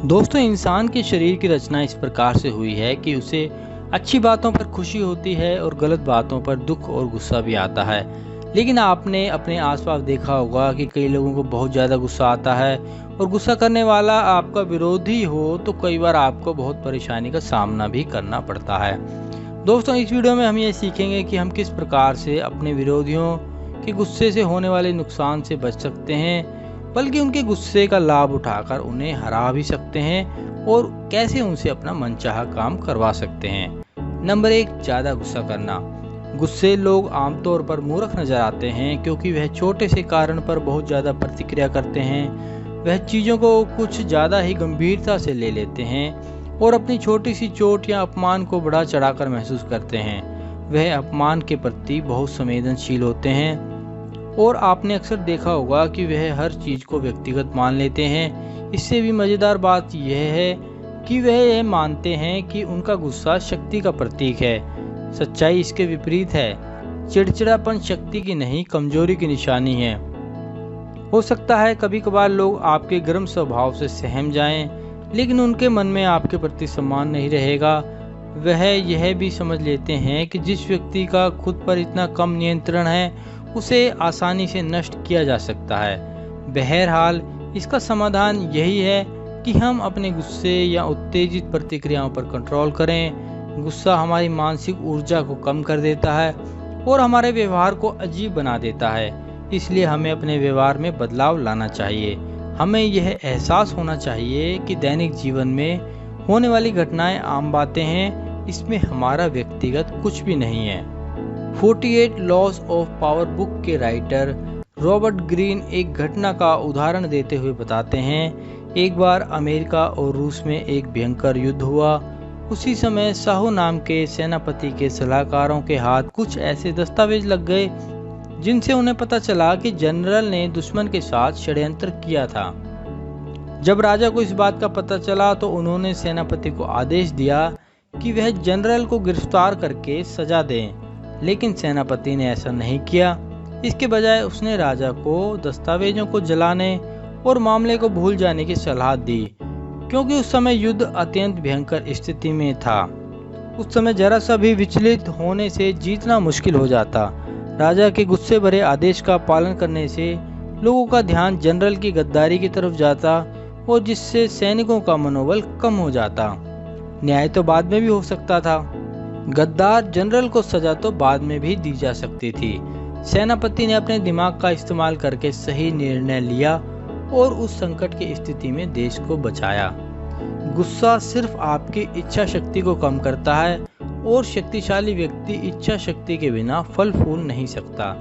दोस्तों, इंसान के शरीर की रचना इस प्रकार से हुई है कि उसे अच्छी बातों पर खुशी होती है और गलत बातों पर दुख और गुस्सा भी आता है। लेकिन आपने अपने आसपास देखा होगा कि कई लोगों को बहुत ज़्यादा गुस्सा आता है और गुस्सा करने वाला आपका विरोधी हो तो कई बार आपको बहुत परेशानी का सामना भी करना पड़ता है। दोस्तों, इस वीडियो में हम ये सीखेंगे कि हम किस प्रकार से अपने विरोधियों के गुस्से से होने वाले नुकसान से बच सकते हैं, बल्कि उनके गुस्से का लाभ उठाकर उन्हें हरा भी सकते हैं और कैसे उनसे अपना मनचाहा काम करवा सकते हैं। नंबर 1, ज़्यादा गुस्सा करना। गुस्से लोग आमतौर पर मूर्ख नजर आते हैं क्योंकि वह छोटे से कारण पर बहुत ज़्यादा प्रतिक्रिया करते हैं। वह चीज़ों को कुछ ज़्यादा ही गंभीरता से ले लेते हैं और अपनी छोटी सी चोट या अपमान को बढ़ा चढ़ाकर महसूस करते हैं। वह अपमान के प्रति बहुत संवेदनशील होते हैं और आपने अक्सर देखा होगा कि वह हर चीज़ को व्यक्तिगत मान लेते हैं। इससे भी मज़ेदार बात यह है कि वह यह मानते हैं कि उनका गुस्सा शक्ति का प्रतीक है। सच्चाई इसके विपरीत है। चिड़चिड़ापन शक्ति की नहीं, कमजोरी की निशानी है। हो सकता है कभी कभार लोग आपके गर्म स्वभाव से सहम जाएं, लेकिन उनके मन में आपके प्रति सम्मान नहीं रहेगा। वह यह भी समझ लेते हैं कि जिस व्यक्ति का खुद पर इतना कम नियंत्रण है उसे आसानी से नष्ट किया जा सकता है। बहरहाल, इसका समाधान यही है कि हम अपने गुस्से या उत्तेजित प्रतिक्रियाओं पर कंट्रोल करें। गुस्सा हमारी मानसिक ऊर्जा को कम कर देता है और हमारे व्यवहार को अजीब बना देता है। इसलिए हमें अपने व्यवहार में बदलाव लाना चाहिए। हमें यह एहसास होना चाहिए कि दैनिक जीवन में होने वाली घटनाएं आम बातें हैं, इसमें हमारा व्यक्तिगत कुछ भी नहीं है। 48 लॉज ऑफ पावर बुक के राइटर रॉबर्ट ग्रीन एक घटना का उदाहरण देते हुए बताते हैं। एक बार अमेरिका और रूस में एक भयंकर युद्ध हुआ। उसी समय साहू नाम के सेनापति के सलाहकारों के हाथ कुछ ऐसे दस्तावेज लग गए जिनसे उन्हें पता चला कि जनरल ने दुश्मन के साथ षड्यंत्र किया था। जब राजा को इस बात का पता चला तो उन्होंने सेनापति को आदेश दिया कि वह जनरल को गिरफ्तार करके सजा दें, लेकिन सेनापति ने ऐसा नहीं किया। इसके बजाय उसने राजा को दस्तावेजों को जलाने और मामले को भूल जाने की सलाह दी, क्योंकि उस समय युद्ध अत्यंत भयंकर स्थिति में था। उस समय जरा सा भी विचलित होने से जीतना मुश्किल हो जाता। राजा के गुस्से भरे आदेश का पालन करने से लोगों का ध्यान जनरल की गद्दारी की तरफ जाता और जिससे सैनिकों का मनोबल कम हो जाता। न्याय तो बाद में भी हो सकता था। गद्दार जनरल को सजा तो बाद में भी दी जा सकती थी। सेनापति ने अपने दिमाग का इस्तेमाल करके सही निर्णय लिया और उस संकट की स्थिति में देश को बचाया। गुस्सा सिर्फ आपकी इच्छा शक्ति को कम करता है और शक्तिशाली व्यक्ति इच्छा शक्ति के बिना फल फूल नहीं सकता।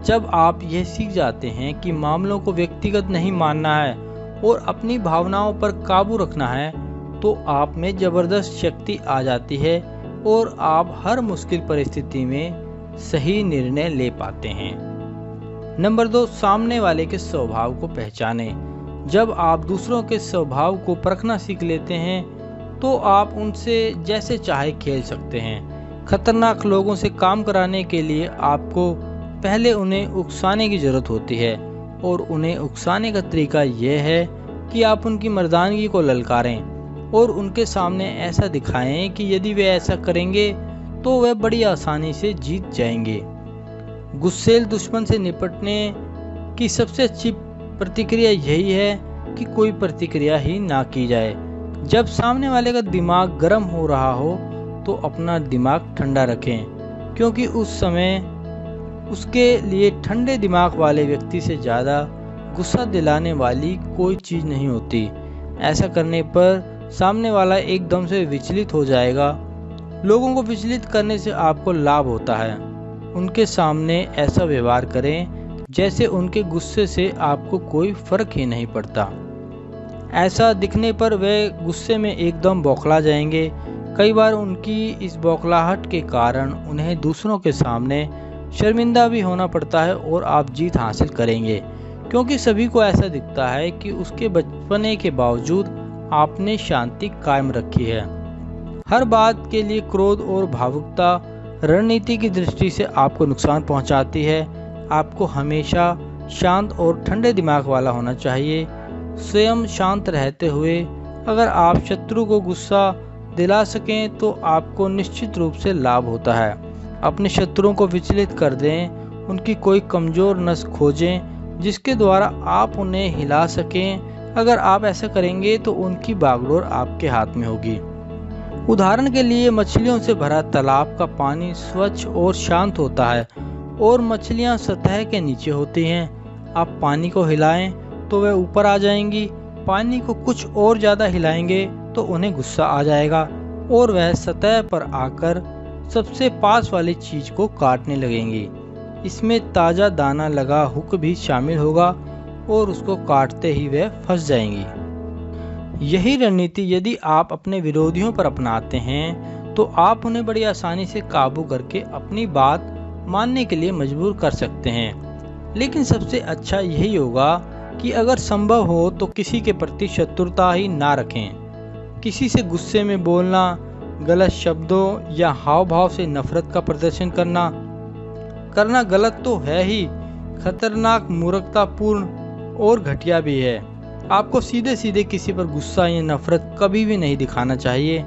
जब आप यह सीख जाते हैं कि मामलों को व्यक्तिगत नहीं मानना है और अपनी भावनाओं पर काबू रखना है, तो आप में जबरदस्त शक्ति आ जाती है और आप हर मुश्किल परिस्थिति में सही निर्णय ले पाते हैं। नंबर 2, सामने वाले के स्वभाव को पहचानें। जब आप दूसरों के स्वभाव को परखना सीख लेते हैं तो आप उनसे जैसे चाहे खेल सकते हैं। खतरनाक लोगों से काम कराने के लिए आपको पहले उन्हें उकसाने की जरूरत होती है और उन्हें उकसाने का तरीका यह है कि आप उनकी मर्दानगी को ललकारें और उनके सामने ऐसा दिखाएं कि यदि वे ऐसा करेंगे तो वह बड़ी आसानी से जीत जाएंगे। गुस्सैल दुश्मन से निपटने की सबसे अच्छी प्रतिक्रिया यही है कि कोई प्रतिक्रिया ही ना की जाए। जब सामने वाले का दिमाग गर्म हो रहा हो तो अपना दिमाग ठंडा रखें, क्योंकि उस समय उसके लिए ठंडे दिमाग वाले व्यक्ति से ज़्यादा गुस्सा दिलाने वाली कोई चीज़ नहीं होती। ऐसा करने पर सामने वाला एकदम से विचलित हो जाएगा। लोगों को विचलित करने से आपको लाभ होता है। उनके सामने ऐसा व्यवहार करें जैसे उनके गुस्से से आपको कोई फर्क ही नहीं पड़ता। ऐसा दिखने पर वे गुस्से में एकदम बौखला जाएंगे। कई बार उनकी इस बौखलाहट के कारण उन्हें दूसरों के सामने शर्मिंदा भी होना पड़ता है और आप जीत हासिल करेंगे, क्योंकि सभी को ऐसा दिखता है कि उसके बचपने के बावजूद आपने शांति कायम रखी है। हर बात के लिए क्रोध और भावुकता रणनीति की दृष्टि से आपको नुकसान पहुंचाती है। आपको हमेशा शांत और ठंडे दिमाग वाला होना चाहिए। स्वयं शांत रहते हुए अगर आप शत्रु को गुस्सा दिला सकें तो आपको निश्चित रूप से लाभ होता है। अपने शत्रुओं को विचलित कर दें, उनकी कोई कमजोर नस खोजें जिसके द्वारा आप उन्हें हिला सकें। अगर आप ऐसा करेंगे तो उनकी बागडोर आपके हाथ में होगी। उदाहरण के लिए मछलियों से भरा तालाब का पानी स्वच्छ और शांत होता है और मछलियां सतह के नीचे होती हैं। आप पानी को हिलाएं तो वे ऊपर आ जाएंगी। पानी को कुछ और ज़्यादा हिलाएंगे तो उन्हें गुस्सा आ जाएगा और वह सतह पर आकर सबसे पास वाली चीज को काटने लगेंगी। इसमें ताज़ा दाना लगा हुक भी शामिल होगा और उसको काटते ही वह फंस जाएंगी। यही रणनीति यदि आप अपने विरोधियों पर अपनाते हैं तो आप उन्हें बड़ी आसानी से काबू करके अपनी बात मानने के लिए मजबूर कर सकते हैं। लेकिन सबसे अच्छा यही होगा कि अगर संभव हो तो किसी के प्रति शत्रुता ही ना रखें। किसी से गुस्से में बोलना, गलत शब्दों या हाव भाव से नफरत का प्रदर्शन करना गलत तो है ही, खतरनाक, मूर्खतापूर्ण और घटिया भी है। आपको सीधे सीधे किसी पर गुस्सा या नफरत कभी भी नहीं दिखाना चाहिए।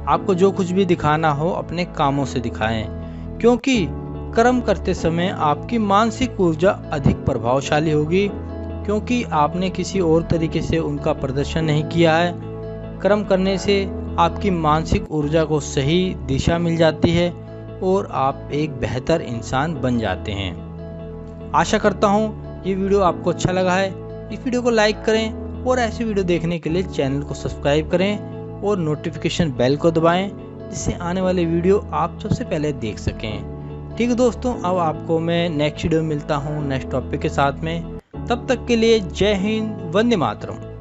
आपको जो कुछ भी दिखाना हो अपने कामों से दिखाएं, क्योंकि कर्म करते समय आपकी मानसिक ऊर्जा अधिक प्रभावशाली होगी, क्योंकि आपने किसी और तरीके से उनका प्रदर्शन नहीं किया है। कर्म करने से आपकी मानसिक ऊर्जा को सही दिशा मिल जाती है और आप एक बेहतर इंसान बन जाते हैं। आशा करता हूँ ये वीडियो आपको अच्छा लगा है। इस वीडियो को लाइक करें और ऐसे वीडियो देखने के लिए चैनल को सब्सक्राइब करें और नोटिफिकेशन बेल को दबाएं, जिससे आने वाले वीडियो आप सबसे पहले देख सकें। ठीक है दोस्तों, अब आपको मैं नेक्स्ट वीडियो में मिलता हूँ नेक्स्ट टॉपिक के साथ में। तब तक के लिए जय हिंद, वंदे मातरम।